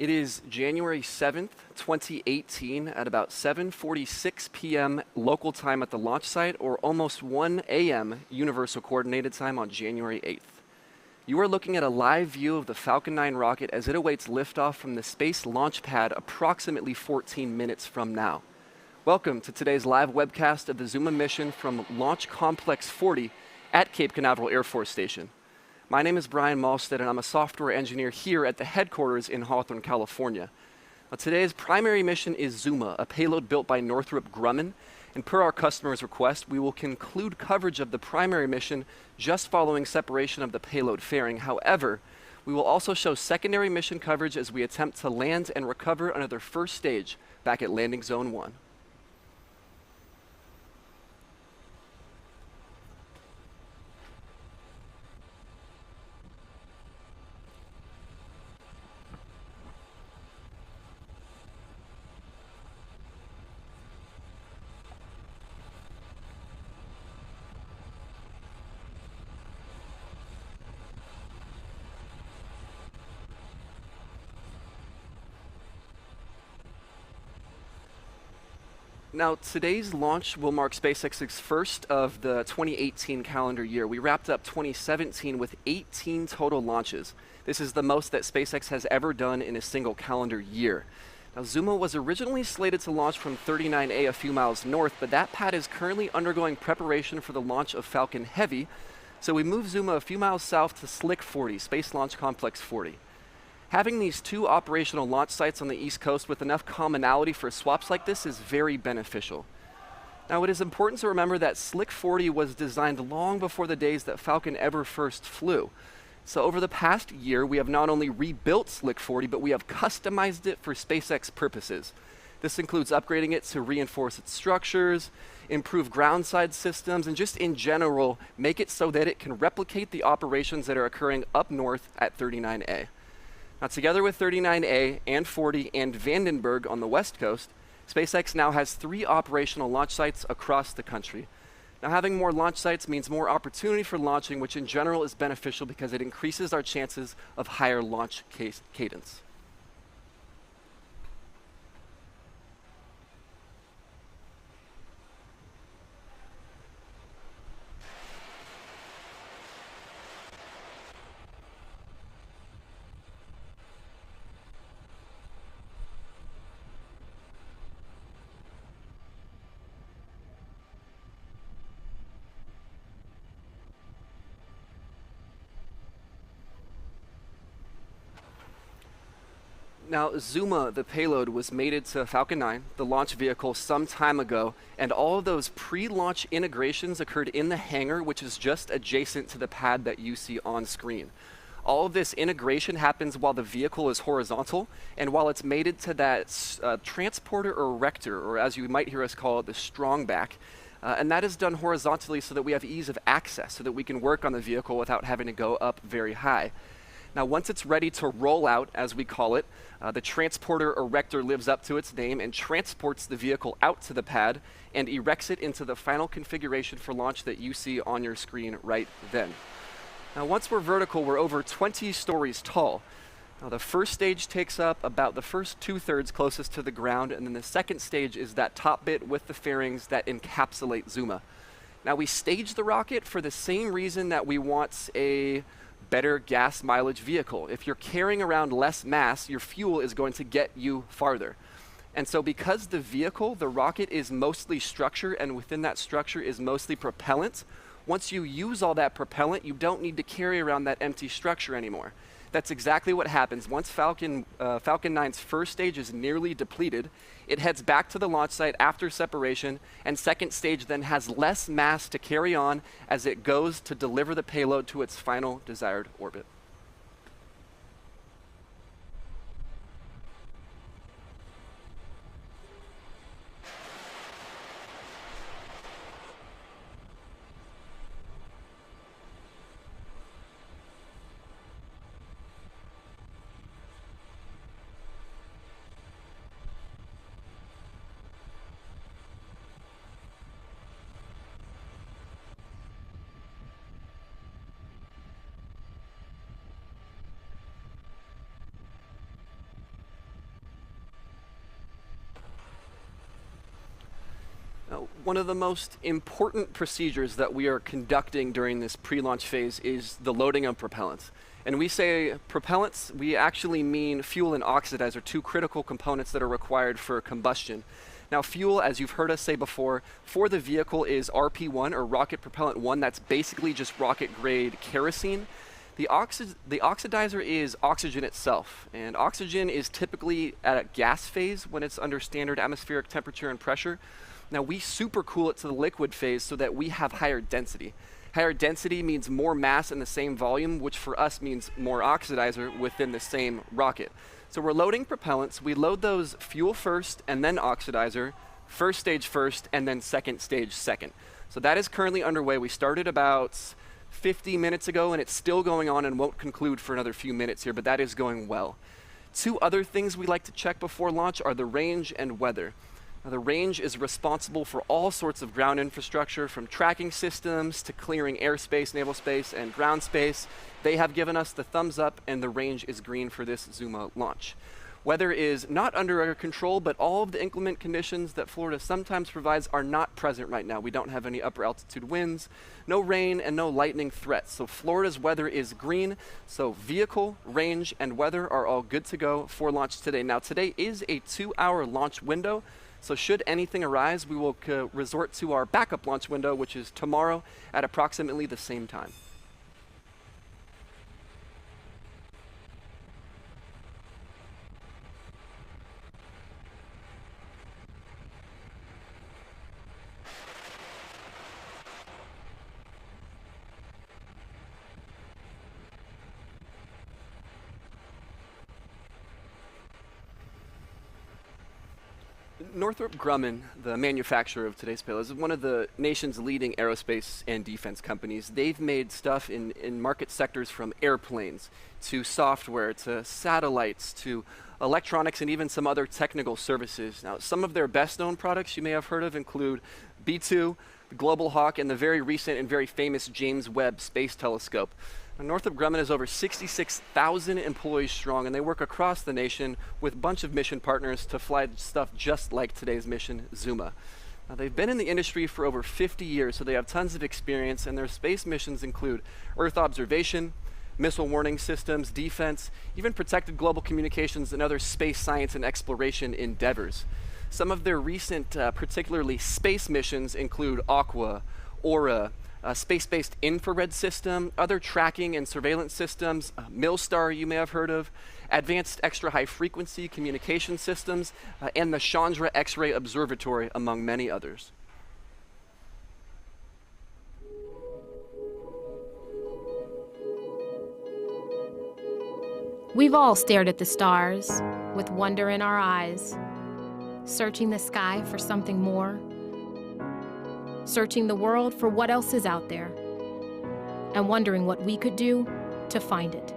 It is January 7th, 2018 at about 7:46 p.m. local time at the launch site, or almost 1 a.m. Universal Coordinated Time on January 8th. You are looking at a live view of the Falcon 9 rocket as it awaits liftoff from the space launch pad approximately 14 minutes from now. Welcome to today's live webcast of the Zuma mission from Launch Complex 40 at Cape Canaveral Air Force Station. My name is Brian Malstead, and I'm a software engineer here at the headquarters in Hawthorne, California. Now, today's primary mission is Zuma, a payload built by Northrop Grumman, and per our customer's request, we will conclude coverage of the primary mission just following separation of the payload fairing. However, we will also show secondary mission coverage as we attempt to land and recover under their first stage back at Landing Zone 1. Now, today's launch will mark SpaceX's first of the 2018 calendar year. We wrapped up 2017 with 18 total launches. This is the most that SpaceX has ever done in a single calendar year. Now, Zuma was originally slated to launch from 39A a few miles north, but that pad is currently undergoing preparation for the launch of Falcon Heavy, so we moved Zuma a few miles south to Slick 40, Space Launch Complex 40. Having these two operational launch sites on the East Coast with enough commonality for swaps like this is very beneficial. Now, it is important to remember that Slick 40 was designed long before the days that Falcon ever first flew. So over the past year, we have not only rebuilt Slick 40, but we have customized it for SpaceX purposes. This includes upgrading it to reinforce its structures, improve ground-side systems, and just in general, make it so that it can replicate the operations that are occurring up north at 39A. Now, together with 39A and 40 and Vandenberg on the West Coast, SpaceX now has 3 operational launch sites across the country. Now, having more launch sites means more opportunity for launching, which in general is beneficial because it increases our chances of higher launch cadence. Now, Zuma, the payload, was mated to Falcon 9, the launch vehicle, some time ago, and all of those pre-launch integrations occurred in the hangar, which is just adjacent to the pad that you see on screen. All of this integration happens while the vehicle is horizontal, and while it's mated to that transporter or erector, or as you might hear us call it, the strongback. And that is done horizontally so that we have ease of access, so that we can work on the vehicle without having to go up very high. Now, once it's ready to roll out, as we call it, the transporter erector lives up to its name and transports the vehicle out to the pad and erects it into the final configuration for launch that you see on your screen right then. Now, once we're vertical, we're over 20 stories tall. Now, the first stage takes up about the first 2/3 closest to the ground, and then the second stage is that top bit with the fairings that encapsulate Zuma. Now, we stage the rocket for the same reason that we want a better gas mileage vehicle. If you're carrying around less mass, your fuel is going to get you farther. And so because the vehicle, the rocket, is mostly structure, and within that structure is mostly propellant, once you use all that propellant, you don't need to carry around that empty structure anymore. That's exactly what happens. Once Falcon 9's first stage is nearly depleted, it heads back to the launch site after separation, and second stage then has less mass to carry on as it goes to deliver the payload to its final desired orbit. One of the most important procedures that we are conducting during this pre-launch phase is the loading of propellants. And we say propellants, we actually mean fuel and oxidizer, two critical components that are required for combustion. Now fuel, as you've heard us say before, for the vehicle is RP1 or rocket propellant 1. That's basically just rocket grade kerosene. The oxidizer is oxygen itself, and oxygen is typically at a gas phase when it's under standard atmospheric temperature and pressure. Now we supercool it to the liquid phase so that we have higher density. Higher density means more mass in the same volume, which for us means more oxidizer within the same rocket. So we're loading propellants. We load those fuel first and then oxidizer, first stage first and then second stage second. So that is currently underway. We started about 50 minutes ago and it's still going on and won't conclude for another few minutes here, but that is going well. Two other things we like to check before launch are the range and weather. Now, the range is responsible for all sorts of ground infrastructure, from tracking systems to clearing airspace, naval space, and ground space. They have given us the thumbs up, and the range is green for this Zuma launch. Weather is not under our control, but all of the inclement conditions that Florida sometimes provides are not present right now. We don't have any upper altitude winds, no rain, and no lightning threats. So Florida's weather is green, so vehicle, range, and weather are all good to go for launch today. Now, today is a 2-hour launch window. So should anything arise, we will resort to our backup launch window, which is tomorrow at approximately the same time. Northrop Grumman, the manufacturer of today's payload, is one of the nation's leading aerospace and defense companies. They've made stuff in market sectors from airplanes to software to satellites to electronics and even some other technical services. Now, some of their best known products you may have heard of include B2, the Global Hawk, and the very recent and very famous James Webb Space Telescope. Northrop Grumman is over 66,000 employees strong, and they work across the nation with a bunch of mission partners to fly stuff just like today's mission, Zuma. Now, they've been in the industry for over 50 years, so they have tons of experience, and their space missions include Earth observation, missile warning systems, defense, even protected global communications and other space science and exploration endeavors. Some of their recent, particularly space missions include Aqua, Aura, a space-based infrared system, other tracking and surveillance systems, Milstar you may have heard of, advanced extra-high frequency communication systems, and the Chandra X-ray Observatory, among many others. We've all stared at the stars with wonder in our eyes, searching the sky for something more, searching the world for what else is out there, and wondering what we could do to find it.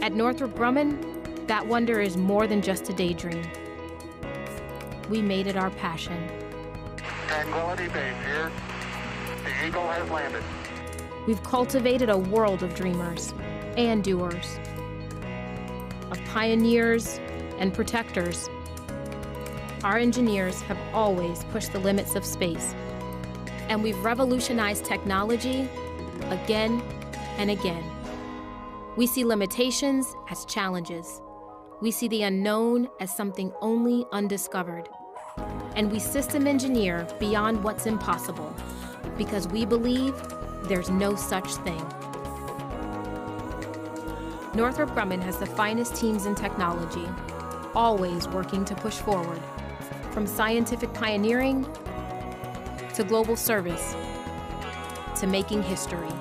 At Northrop Grumman, that wonder is more than just a daydream. We made it our passion. Tranquility Base here. The Eagle has landed. We've cultivated a world of dreamers and doers, of pioneers and protectors. Our engineers have always pushed the limits of space, and we've revolutionized technology again and again. We see limitations as challenges. We see the unknown as something only undiscovered. And we system engineer beyond what's impossible, because we believe there's no such thing. Northrop Grumman has the finest teams in technology, always working to push forward. From scientific pioneering to global service to making history.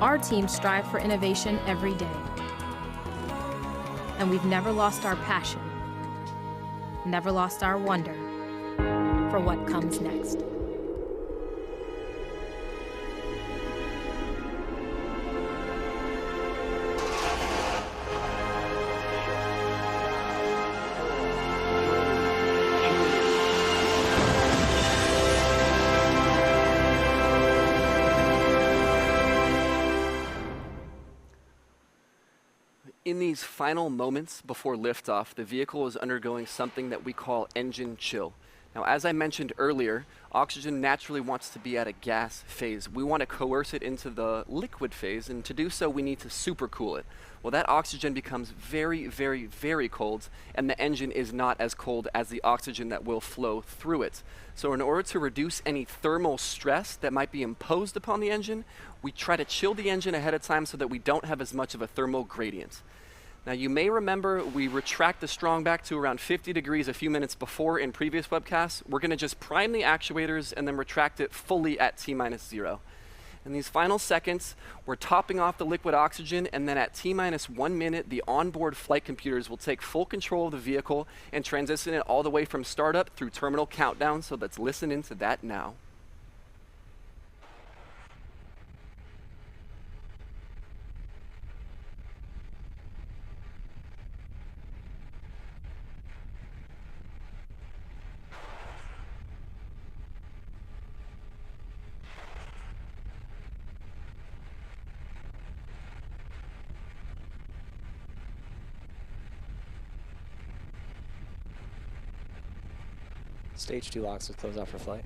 Our teams strive for innovation every day. And we've never lost our passion, never lost our wonder for what comes next. In these final moments before liftoff, the vehicle is undergoing something that we call engine chill. Now, as I mentioned earlier, oxygen naturally wants to be at a gas phase. We want to coerce it into the liquid phase, and to do so, we need to supercool it. Well, that oxygen becomes very, very, very cold, and the engine is not as cold as the oxygen that will flow through it. So in order to reduce any thermal stress that might be imposed upon the engine, we try to chill the engine ahead of time so that we don't have as much of a thermal gradient. Now, you may remember we retract the strong back to around 50 degrees a few minutes before in previous webcasts. We're going to just prime the actuators and then retract it fully at T-0. In these final seconds, we're topping off the liquid oxygen, and then at T-1 minute, the onboard flight computers will take full control of the vehicle and transition it all the way from startup through terminal countdown. So let's listen into that now. Stage 2 locks with close out for flight.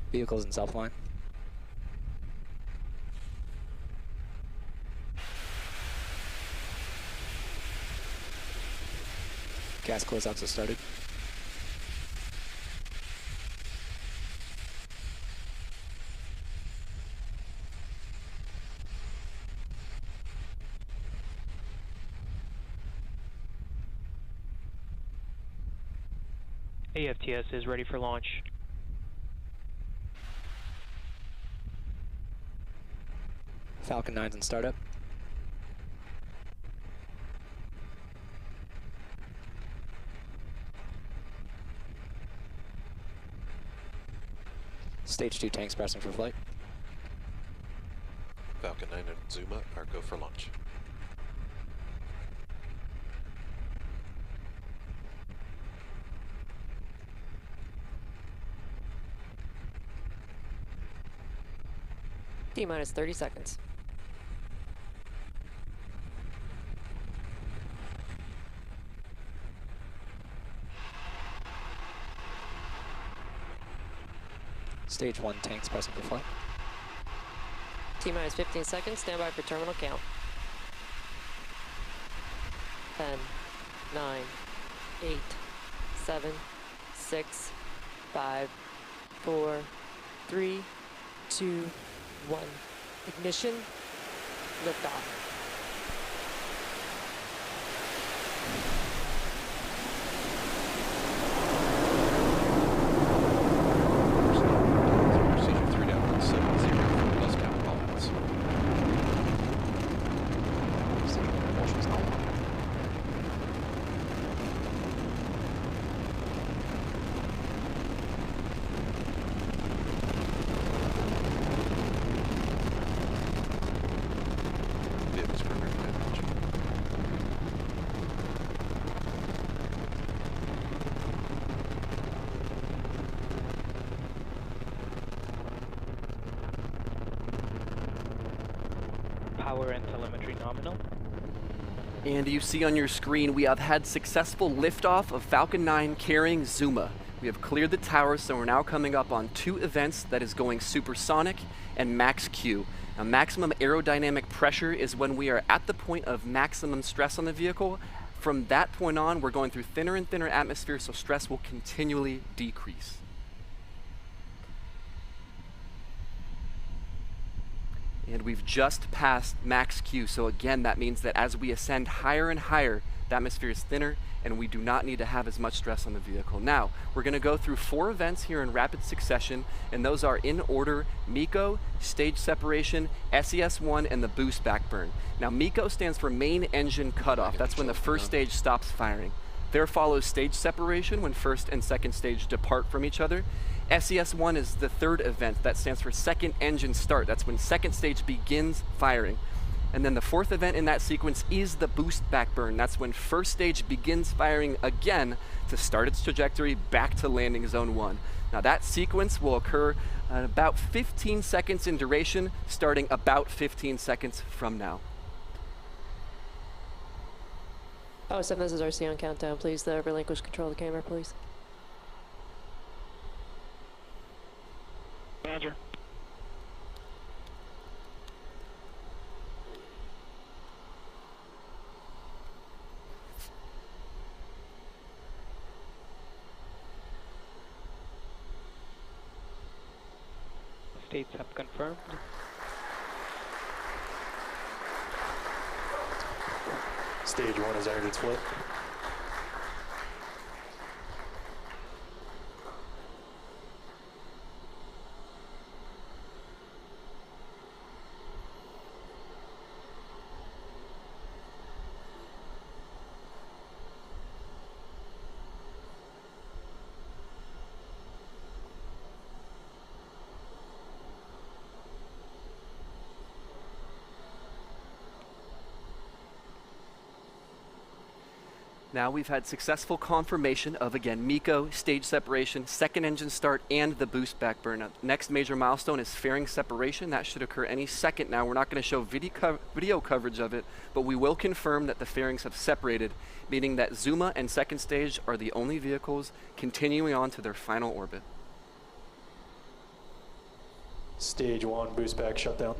Vehicles in self-line. Gas closeouts have started. AFTS is ready for launch. Falcon 9's in startup. Stage 2 tanks pressing for flight. Falcon 9 and Zuma are go for launch. T-minus 30 seconds. Stage 1 tanks pressing for flight. T-minus 15 seconds. Stand by for terminal count. 10, 9, 8, 7, 6, 5, 4, 3, 2, 1. Ignition. Liftoff. Procedure 3.170 for bus count call-outs. Vehicles programmed to launch. Power and telemetry nominal. And you see on your screen, we have had successful liftoff of Falcon 9 carrying Zuma. We have cleared the tower, so we're now coming up on 2 events that is going supersonic and max Q. Now, maximum aerodynamic pressure is when we are at the point of maximum stress on the vehicle. From that point on, we're going through thinner and thinner atmosphere, so stress will continually decrease. And we've just passed max Q, so again, that means that as we ascend higher and higher, the atmosphere is thinner, and we do not need to have as much stress on the vehicle. Now, we're going to go through 4 events here in rapid succession, and those are in order: MECO, stage separation, SES-1, and the boost back burn. Now, MECO stands for main engine cutoff. That's when the first stage stops firing. There follows stage separation, when first and second stage depart from each other. SES-1 is the 3rd event. That stands for second engine start. That's when second stage begins firing. And then the 4th event in that sequence is the boost back burn. That's when first stage begins firing again to start its trajectory back to landing zone 1. Now that sequence will occur about 15 seconds in duration, starting about 15 seconds from now. Oh, 7, this is RC on countdown. Please relinquish control of the camera, please. Roger. States have confirmed. Stage 1 has entered its flight. Now we've had successful confirmation of, again, MECO, stage separation, second engine start, and the boost back burn. Now, next major milestone is fairing separation. That should occur any second now. We're not going to show video coverage of it, but we will confirm that the fairings have separated, meaning that Zuma and second stage are the only vehicles continuing on to their final orbit. Stage 1 boost back shutdown.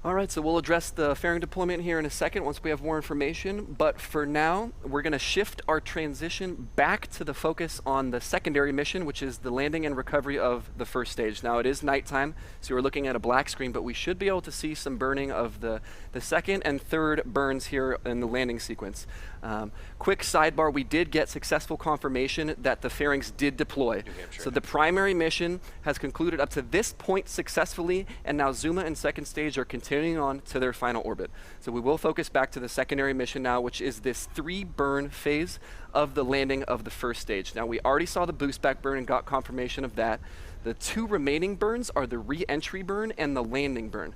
All right, so we'll address the fairing deployment here in a second once we have more information, but for now, we're going to shift our transition back to the focus on the secondary mission, which is the landing and recovery of the first stage. Now, it is nighttime, so we're looking at a black screen, but we should be able to see some burning of the second and third burns here in the landing sequence. Quick sidebar, we did get successful confirmation that the fairings did deploy. So the primary mission has concluded up to this point successfully, and now Zuma and second stage are continuing on to their final orbit. So we will focus back to the secondary mission now, which is this 3 burn phase of the landing of the first stage. Now we already saw the boost back burn and got confirmation of that. The 2 remaining burns are the re-entry burn and the landing burn.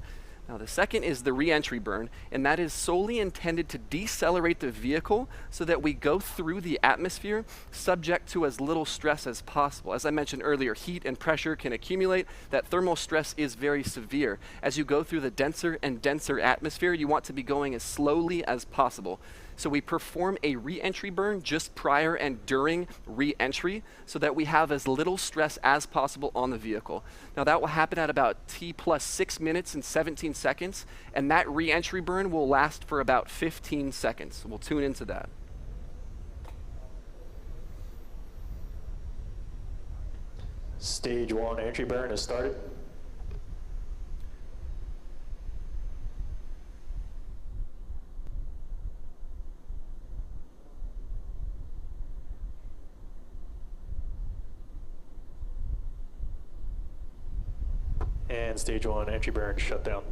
Now the second is the re-entry burn, and that is solely intended to decelerate the vehicle so that we go through the atmosphere subject to as little stress as possible. As I mentioned earlier, heat and pressure can accumulate. That thermal stress is very severe. As you go through the denser and denser atmosphere, you want to be going as slowly as possible. So we perform a re-entry burn just prior and during re-entry so that we have as little stress as possible on the vehicle. Now that will happen at about T plus 6 minutes and 17 seconds, and that re-entry burn will last for about 15 seconds. We'll tune into that. Stage 1 entry burn has started. And stage 1 entry burn shut down.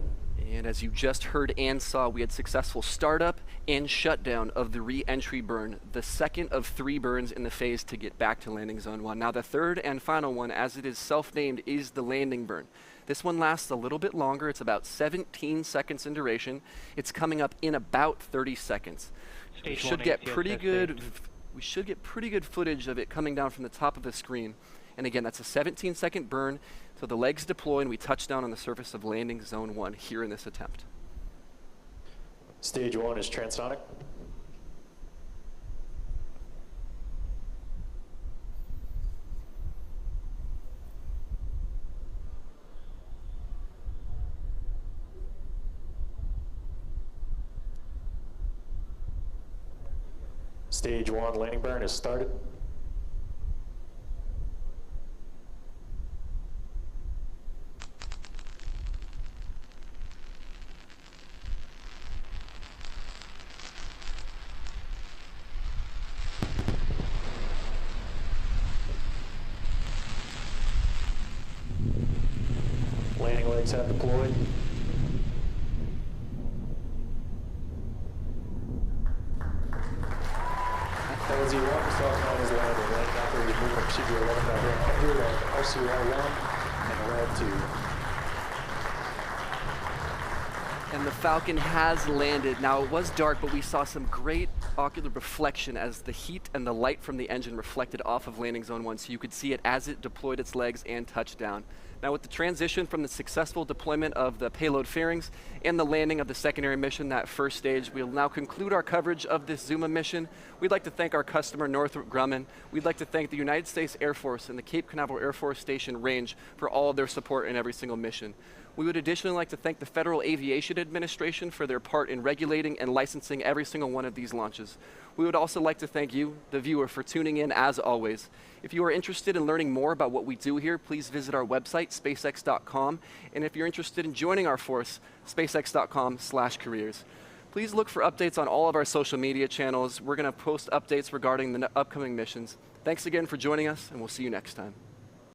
And as you just heard and saw, we had successful startup and shutdown of the re-entry burn, the second of 3 burns in the phase to get back to landing zone 1. Now the third and final one, as it is self-named, is the landing burn. This one lasts a little bit longer. It's about 17 seconds in duration. It's coming up in about 30 seconds. We should get pretty good footage of it coming down from the top of the screen. And again, that's a 17-second burn. So the legs deploy and we touch down on the surface of landing zone 1 here in this attempt. Stage 1 is transonic. Stage 1 landing burn is started. Landing legs have deployed. LZ1, Falcon 9 is landing. Landing operator movement procedure 11.100 on RCR1 and RAD 2. And the Falcon has landed. Now it was dark, but we saw some great ocular reflection as the heat and the light from the engine reflected off of landing zone 1, so you could see it as it deployed its legs and touched down. Now with the transition from the successful deployment of the payload fairings and the landing of the secondary mission, that first stage, we'll now conclude our coverage of this Zuma mission. We'd like to thank our customer, Northrop Grumman. We'd like to thank the United States Air Force and the Cape Canaveral Air Force Station Range for all of their support in every single mission. We would additionally like to thank the Federal Aviation Administration for their part in regulating and licensing every single one of these launches. We would also like to thank you, the viewer, for tuning in as always. If you are interested in learning more about what we do here, please visit our website, spacex.com. And if you're interested in joining our force, spacex.com/careers. Please look for updates on all of our social media channels. We're going to post updates regarding the upcoming missions. Thanks again for joining us, and we'll see you next time.